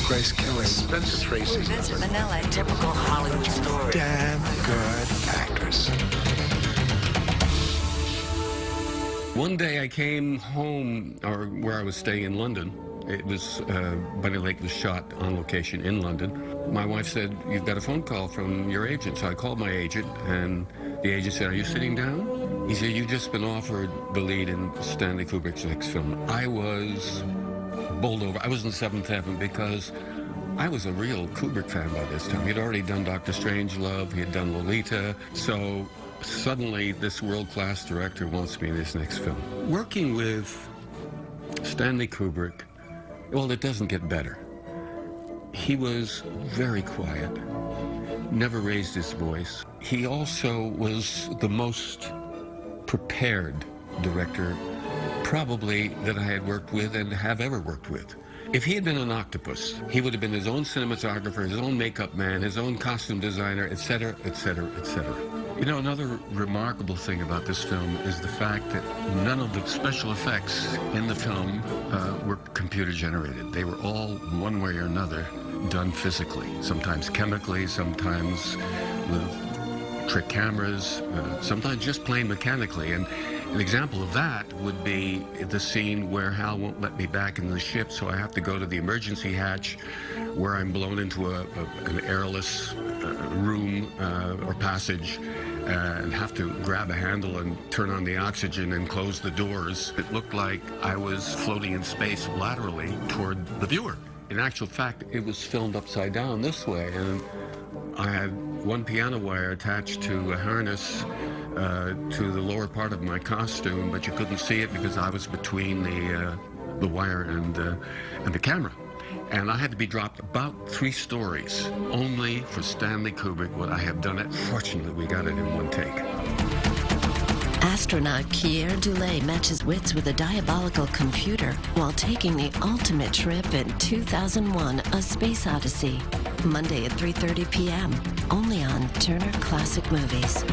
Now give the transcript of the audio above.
Grace Kelly, Spencer Tracy. Vincent Minnelli. Typical Hollywood story. Damn good actress. One day I came home, or where I was staying in London. It was, Bunny Lake was shot on location in London. My wife said, "You've got a phone call from your agent." So I called my agent, and the agent said, "Are you sitting down?" He said, "You've just been offered the lead in Stanley Kubrick's next film." I was bowled over. I was in seventh heaven because I was a real Kubrick fan by this time. He'd already done Dr. Strangelove, he had done Lolita, so suddenly this world-class director wants me in his next film. Working with Stanley Kubrick, well, it doesn't get better. He was very quiet, never raised his voice. He also was the most prepared director probably that I had worked with and have ever worked with. If he had been an octopus, he would have been his own cinematographer, his own makeup man, his own costume designer, etc., etc., etc. You know, another remarkable thing about this film is the fact that none of the special effects in the film were computer generated. They were all, one way or another, done physically, sometimes chemically, sometimes with trick cameras, sometimes just plain mechanically. And an example of that would be the scene where Hal won't let me back in the ship, so I have to go to the emergency hatch where I'm blown into an airless room or passage and have to grab a handle and turn on the oxygen and close the doors. It looked like I was floating in space laterally toward the viewer. In actual fact, it was filmed upside down this way, and I had one piano wire attached to a harness to the lower part of my costume, but you couldn't see it because I was between the wire and the camera. And I had to be dropped about 3 stories, only for Stanley Kubrick would I have done it. Fortunately, we got it in one take. Astronaut Keir Dullea matches wits with a diabolical computer while taking the ultimate trip in 2001, A Space Odyssey. Monday at 3:30 p.m., only on Turner Classic Movies.